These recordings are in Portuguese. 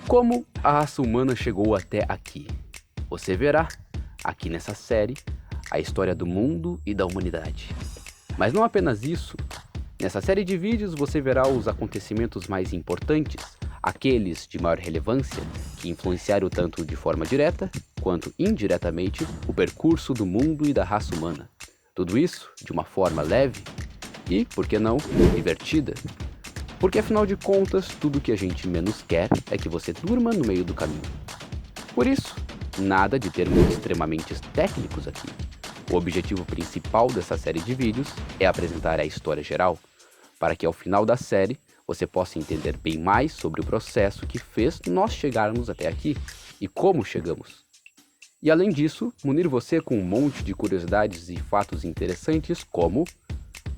Como a raça humana chegou até aqui? Você verá, aqui nessa série, a história do mundo e da humanidade. Mas não apenas isso. Nessa série de vídeos você verá os acontecimentos mais importantes, aqueles de maior relevância, que influenciaram tanto de forma direta, quanto indiretamente, o percurso do mundo e da raça humana. Tudo isso de uma forma leve e, por que não, divertida. Porque afinal de contas, tudo que a gente menos quer é que você durma no meio do caminho. Por isso, nada de termos extremamente técnicos aqui. O objetivo principal dessa série de vídeos é apresentar a história geral, para que ao final da série você possa entender bem mais sobre o processo que fez nós chegarmos até aqui e como chegamos. E além disso, munir você com um monte de curiosidades e fatos interessantes como: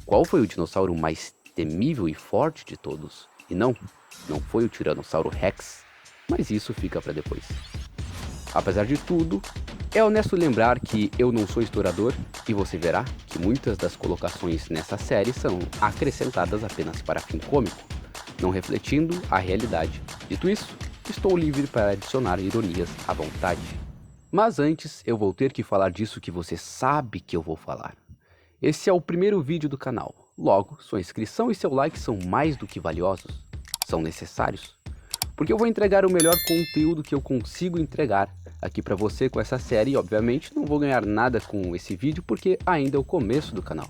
qual foi o dinossauro mais temível e forte de todos? E não foi o Tiranossauro Rex, mas isso fica para depois. Apesar de tudo, é honesto lembrar que eu não sou historiador e você verá que muitas das colocações nessa série são acrescentadas apenas para fim cômico, não refletindo a realidade. Dito isso, estou livre para adicionar ironias à vontade. Mas antes eu vou ter que falar disso que você sabe que eu vou falar. Esse é o primeiro vídeo do canal, logo sua inscrição e seu like são mais do que valiosos, são necessários. Porque eu vou entregar o melhor conteúdo que eu consigo entregar aqui para você com essa série e obviamente não vou ganhar nada com esse vídeo porque ainda é o começo do canal.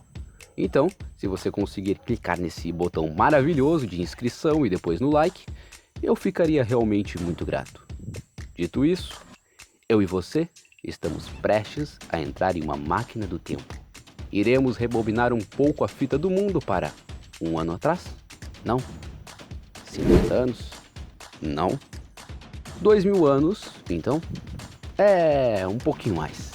Então, se você conseguir clicar nesse botão maravilhoso de inscrição e depois no like, eu ficaria realmente muito grato. Dito isso, eu e você estamos prestes a entrar em uma máquina do tempo. Iremos rebobinar um pouco a fita do mundo para 1 ano atrás? Não. 50 anos? Não. 2000 anos, então? Um pouquinho mais.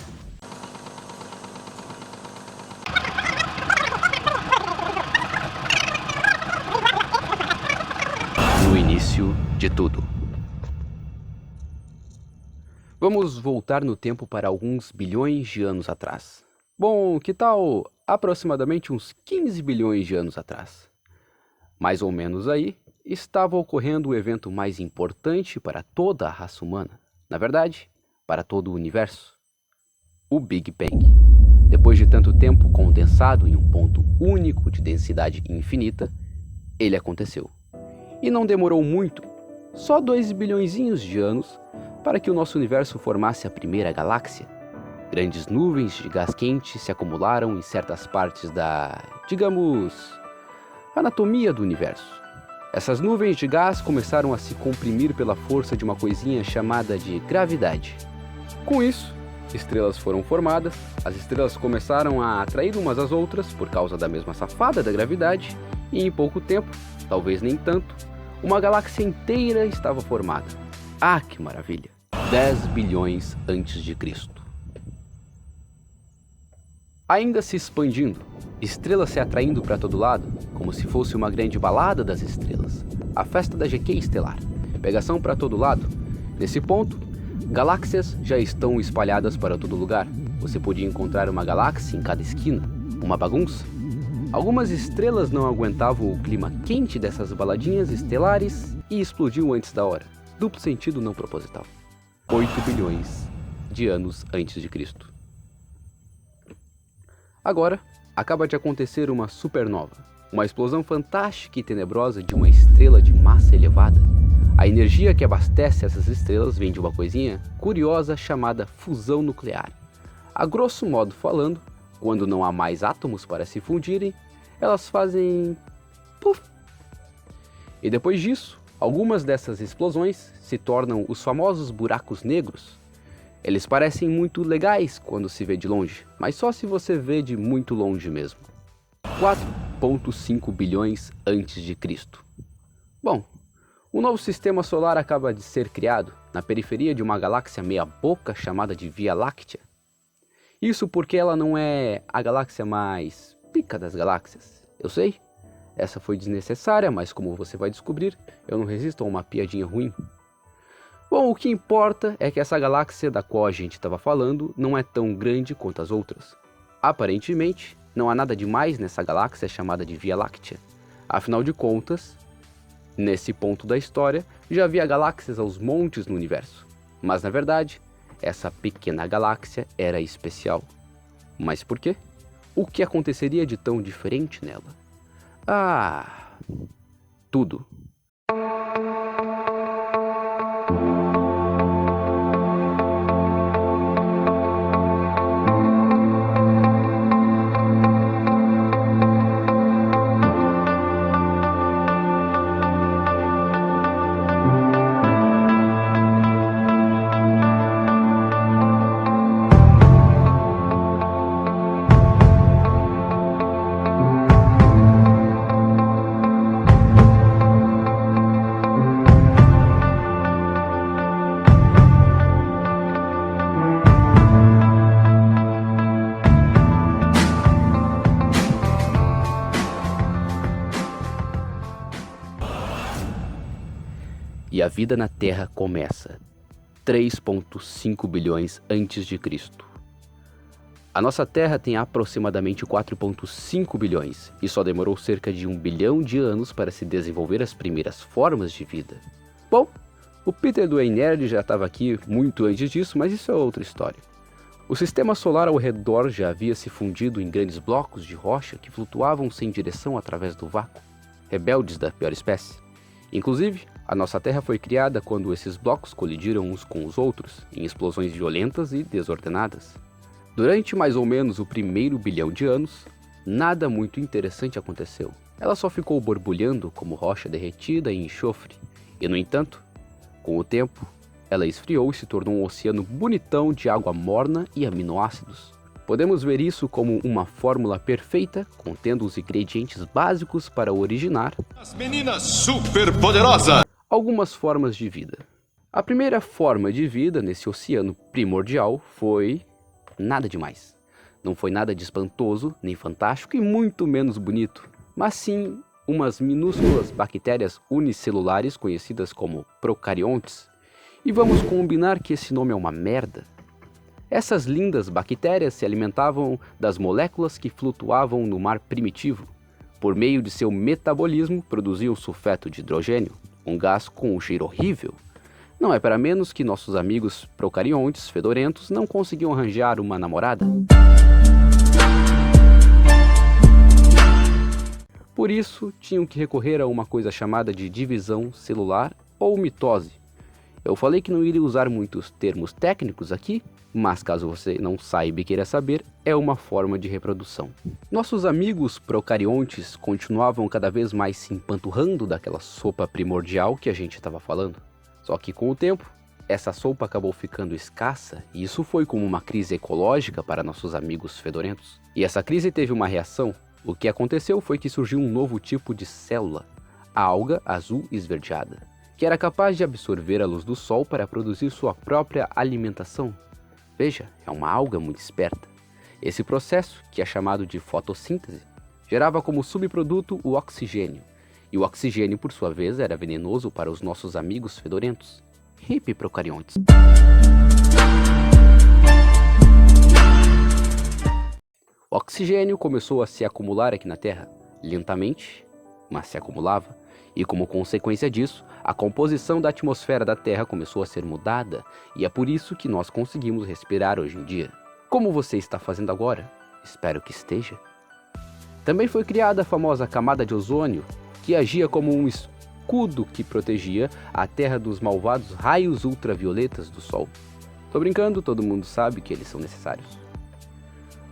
No início de tudo. Vamos voltar no tempo para alguns bilhões de anos atrás. Bom, que tal aproximadamente uns 15 bilhões de anos atrás? Mais ou menos aí, estava ocorrendo o evento mais importante para toda a raça humana. Na verdade, para todo o universo. O Big Bang. Depois de tanto tempo condensado em um ponto único de densidade infinita, ele aconteceu. E não demorou muito, só 2 bilhõezinhos de anos, para que o nosso universo formasse a primeira galáxia. Grandes nuvens de gás quente se acumularam em certas partes da, digamos, anatomia do universo. Essas nuvens de gás começaram a se comprimir pela força de uma coisinha chamada de gravidade. Com isso, estrelas foram formadas, as estrelas começaram a atrair umas às outras por causa da mesma safada da gravidade, e em pouco tempo, talvez nem tanto, uma galáxia inteira estava formada. Ah, que maravilha! 10 bilhões antes de Cristo. Ainda se expandindo, estrelas se atraindo para todo lado, como se fosse uma grande balada das estrelas, a festa da GQ estelar, pegação para todo lado. Nesse ponto, galáxias já estão espalhadas para todo lugar. Você podia encontrar uma galáxia em cada esquina, uma bagunça. Algumas estrelas não aguentavam o clima quente dessas baladinhas estelares e explodiu antes da hora. Duplo sentido não proposital. 8 bilhões de anos antes de Cristo. Agora, acaba de acontecer uma supernova, uma explosão fantástica e tenebrosa de uma estrela de massa elevada. A energia que abastece essas estrelas vem de uma coisinha curiosa chamada fusão nuclear. A grosso modo falando, quando não há mais átomos para se fundirem, elas fazem puff. E depois disso, algumas dessas explosões se tornam os famosos buracos negros. Eles parecem muito legais quando se vê de longe, mas só se você vê de muito longe mesmo. 4,5 bilhões antes de Cristo. Bom, um novo sistema solar acaba de ser criado na periferia de uma galáxia meia-boca chamada de Via Láctea. Isso porque ela não é a galáxia mais pica das galáxias. Eu sei, essa foi desnecessária, mas como você vai descobrir, eu não resisto a uma piadinha ruim. Bom, o que importa é que essa galáxia da qual a gente estava falando não é tão grande quanto as outras. Aparentemente, não há nada demais nessa galáxia chamada de Via Láctea. Afinal de contas, Nesse ponto da história, já havia galáxias aos montes no universo. Mas na verdade, essa pequena galáxia era especial. Mas por quê? O que aconteceria de tão diferente nela? Ah, tudo. E a vida na Terra começa 3,5 bilhões antes de Cristo. A nossa Terra tem aproximadamente 4,5 bilhões e só demorou cerca de 1 bilhão de anos para se desenvolver as primeiras formas de vida. Bom, o Peter do Ei Nerd já estava aqui muito antes disso, mas isso é outra história. O sistema solar ao redor já havia se fundido em grandes blocos de rocha que flutuavam sem direção através do vácuo, rebeldes da pior espécie. Inclusive, a nossa Terra foi criada quando esses blocos colidiram uns com os outros, em explosões violentas e desordenadas. Durante mais ou menos o primeiro bilhão de anos, nada muito interessante aconteceu. Ela só ficou borbulhando como rocha derretida e enxofre, e no entanto, com o tempo, ela esfriou e se tornou um oceano bonitão de água morna e aminoácidos. Podemos ver isso como uma fórmula perfeita, contendo os ingredientes básicos para originar As meninas superpoderosas! Algumas formas de vida. A primeira forma de vida nesse oceano primordial foi nada demais. Não foi nada de espantoso, nem fantástico e muito menos bonito, mas sim umas minúsculas bactérias unicelulares conhecidas como procariontes. E vamos combinar que esse nome é uma merda. Essas lindas bactérias se alimentavam das moléculas que flutuavam no mar primitivo. Por meio de seu metabolismo, produziam sulfeto de hidrogênio, um gás com um cheiro horrível. Não é para menos que nossos amigos procariontes fedorentos não conseguiam arranjar uma namorada. Por isso, tinham que recorrer a uma coisa chamada de divisão celular ou mitose. Eu falei que não iria usar muitos termos técnicos aqui, mas caso você não saiba e queira saber, é uma forma de reprodução. Nossos amigos procariontes continuavam cada vez mais se empanturrando daquela sopa primordial que a gente estava falando. Só que com o tempo, essa sopa acabou ficando escassa e isso foi como uma crise ecológica para nossos amigos fedorentos. E essa crise teve uma reação. O que aconteceu foi que surgiu um novo tipo de célula, a alga azul esverdeada, que era capaz de absorver a luz do sol para produzir sua própria alimentação. Veja, é uma alga muito esperta. Esse processo, que é chamado de fotossíntese, gerava como subproduto o oxigênio. E o oxigênio, por sua vez, era venenoso para os nossos amigos fedorentos. Hip procariontes. O oxigênio começou a se acumular aqui na Terra, lentamente, mas se acumulava. E como consequência disso, a composição da atmosfera da Terra começou a ser mudada, e é por isso que nós conseguimos respirar hoje em dia. Como você está fazendo agora? Espero que esteja. Também foi criada a famosa camada de ozônio, que agia como um escudo que protegia a Terra dos malvados raios ultravioletas do Sol. Tô brincando, todo mundo sabe que eles são necessários.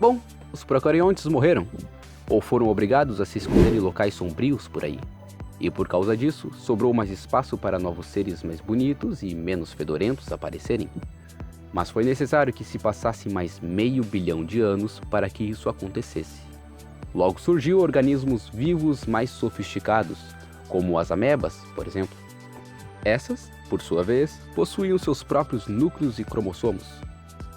Bom, os procariontes morreram, ou foram obrigados a se esconder em locais sombrios por aí. E por causa disso, sobrou mais espaço para novos seres mais bonitos e menos fedorentos aparecerem. Mas foi necessário que se passasse mais meio bilhão de anos para que isso acontecesse. Logo surgiu organismos vivos mais sofisticados, como as amebas, por exemplo. Essas, por sua vez, possuíam seus próprios núcleos e cromossomos.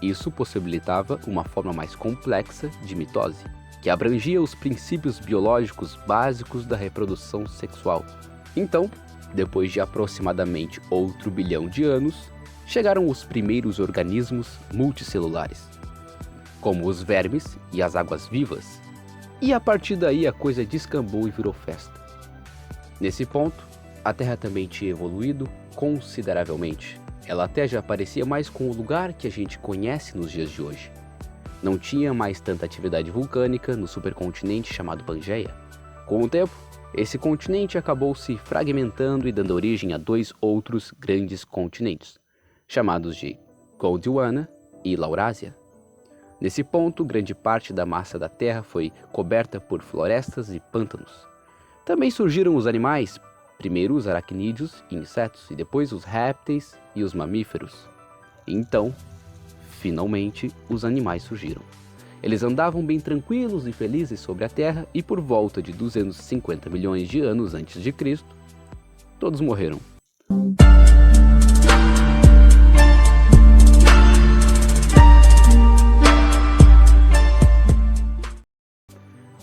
Isso possibilitava uma forma mais complexa de mitose, que abrangia os princípios biológicos básicos da reprodução sexual. Então, depois de aproximadamente outro bilhão de anos, chegaram os primeiros organismos multicelulares, como os vermes e as águas-vivas. E a partir daí a coisa descambou e virou festa. Nesse ponto, a Terra também tinha evoluído consideravelmente. Ela até já parecia mais com o lugar que a gente conhece nos dias de hoje. Não tinha mais tanta atividade vulcânica no supercontinente chamado Pangeia. Com o tempo, esse continente acabou se fragmentando e dando origem a 2 outros grandes continentes, chamados de Gondwana e Laurásia. Nesse ponto, grande parte da massa da Terra foi coberta por florestas e pântanos. Também surgiram os animais, primeiro os aracnídeos e insetos, e depois os répteis e os mamíferos. E então, finalmente, os animais surgiram. Eles andavam bem tranquilos e felizes sobre a Terra e por volta de 250 milhões de anos antes de Cristo, todos morreram.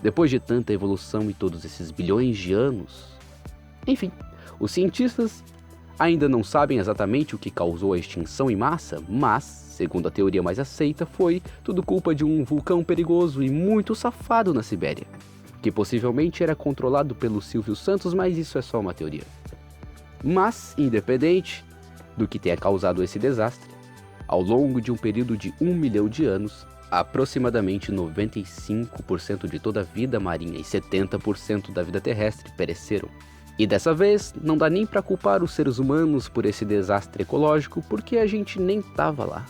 Depois de tanta evolução e todos esses bilhões de anos, enfim, os cientistas ainda não sabem exatamente o que causou a extinção em massa, mas, segundo a teoria mais aceita, foi tudo culpa de um vulcão perigoso e muito safado na Sibéria, que possivelmente era controlado pelo Silvio Santos, mas isso é só uma teoria. Mas, independente do que tenha causado esse desastre, ao longo de um período de 1 milhão de anos, aproximadamente 95% de toda a vida marinha e 70% da vida terrestre pereceram. E dessa vez, não dá nem para culpar os seres humanos por esse desastre ecológico, porque a gente nem estava lá.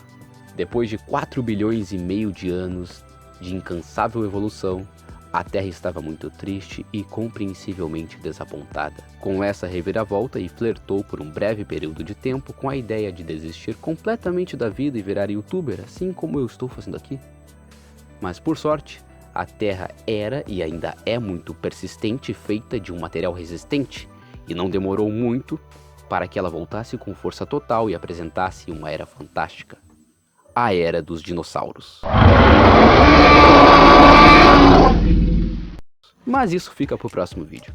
Depois de 4 bilhões e meio de anos de incansável evolução, a Terra estava muito triste e compreensivelmente desapontada. Com essa reviravolta, e flertou por um breve período de tempo com a ideia de desistir completamente da vida e virar youtuber, assim como eu estou fazendo aqui. Mas por sorte, a Terra era e ainda é muito persistente e feita de um material resistente, e não demorou muito para que ela voltasse com força total e apresentasse uma era fantástica. A Era dos Dinossauros. Mas isso fica para o próximo vídeo.